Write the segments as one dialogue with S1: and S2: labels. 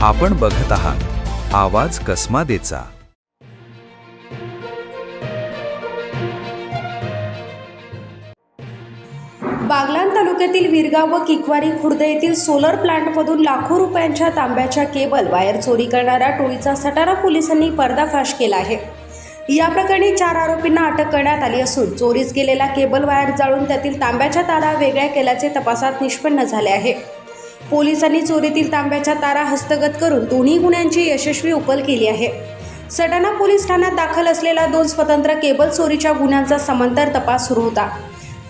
S1: आपण बघत आहात आवाज कसमादेचा।
S2: बागलाण तालुक्यातील विरगाव व किकवारी खुर्द येथील सोलर प्लांटमधून लाखो रुपयांच्या तांब्याच्या केबल वायर चोरी करणाऱ्या टोळीचा सटाणा पोलिसांनी पर्दाफाश केला आहे। या प्रकरणी 4 आरोपींना अटक करण्यात आली असून चोरीस गेलेला केबल वायर जाळून त्यातील तांब्याच्या तारा वेगळ्या केल्याचे तपासात निष्पन्न झाले आहे। पोलिसांनी चोरीतील तांब्याच्या तारा हस्तगत करून दोन्ही गुन्ह्यांची यशस्वी उकल केली आहे। सटाणा पोलीस ठाण्यात दाखल असलेल्या 2 स्वतंत्र केबल चोरीच्या गुन्ह्यांचा समांतर तपास सुरू होता।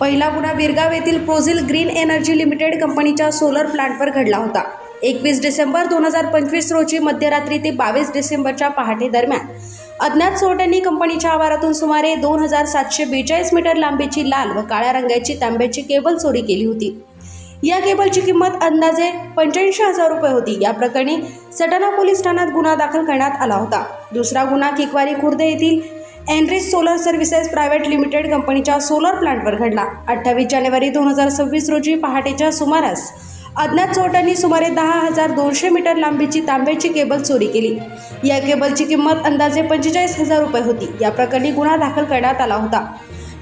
S2: पहिला गुन्हा विरगाव येथील प्रोझिल ग्रीन एनर्जी लिमिटेड कंपनीच्या सोलर प्लांटवर घडला होता। 21 डिसेंबर 2025 रोजी मध्यरात्री ते 22 डिसेंबरच्या पहाटे दरम्यान अज्ञात चोरट्यांनी कंपनीच्या आवारातून सुमारे 2742 मीटर लांबीची लाल व काळ्या रंगाची तांब्याची केबल चोरी केली होती। या केबलची किंमत अंदाजे 85,000 रुपये होती। या प्रकरणी सटाणा पोलीस ठाण्यात गुन्हा दाखल करण्यात आला होता। दुसरा गुन्हा किकवारी खुर्द येथील enrich solar services private limited कंपनीच्या सोलर प्लांटवर घडला। 28 जानेवारी 2026 रोजी पहाटेच्या सुमारास अज्ञात चोरट्यांनी सुमारे 10,200 मीटर लांबीची तांब्याची केबल चोरी केली। या केबलची किंमत अंदाजे 45,000 रुपये होती। या प्रकरणी गुन्हा दाखल करण्यात आला होता।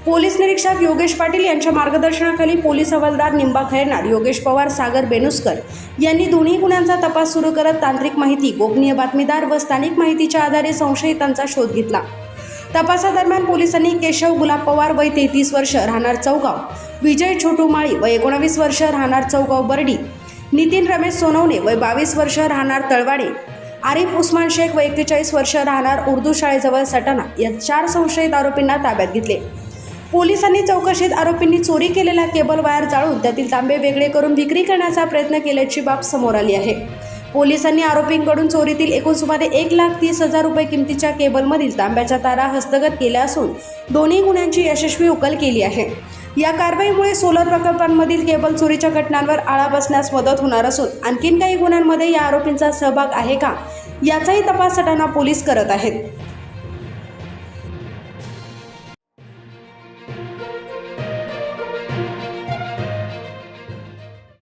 S2: पोलीस निरीक्षक योगेश पाटील यांच्या मार्गदर्शनाखाली पोलीस हवालदार निंबा खैरनार, योगेश पवार, सागर बेनुस्कर यांनी दोन्ही गुन्ह्यांचा तपास सुरू करत तांत्रिक माहिती, गोपनीय बातमीदार व स्थानिक माहितीच्या आधारे संशयितांचा शोध घेतला। तपासादरम्यान पोलिसांनी केशव गुलाब पवार वय 33 वर्ष राहणार चौगाव, विजय छोटू माळी वय 19 वर्ष राहणार चौगाव बर्डी, नितीन रमेश सोनवणे वय 22 वर्ष राहणार तळवाडे, आरिफ उस्मान शेख वय 41 वर्ष राहणार उर्दू शाळेजवळ सटाणा या 4 संशयित आरोपींना ताब्यात घेतले। पोलिसांनी चौकशीत आरोपींनी चोरी केलेला केबल वायर जाळून त्यातील तांबे वेगळे करून विक्री करण्याचा प्रयत्न केल्याची बाब समोर आली आहे। पोलिसांनी आरोपींकडून चोरीतील एकूण सुमारे 1,30,000 रुपये किमतीच्या केबलमधील तांब्याच्या तारा हस्तगत केल्या असून दोन्ही गुन्ह्यांची यशस्वी उकल केली आहे। या कारवाईमुळे सोलर प्रकल्पांमधील केबल चोरीच्या घटनांवर आळा बसण्यास मदत होणार असून आणखीन काही गुन्ह्यांमध्ये या आरोपींचा सहभाग आहे का याचाही तपास सटाणा पोलीस करत आहेत।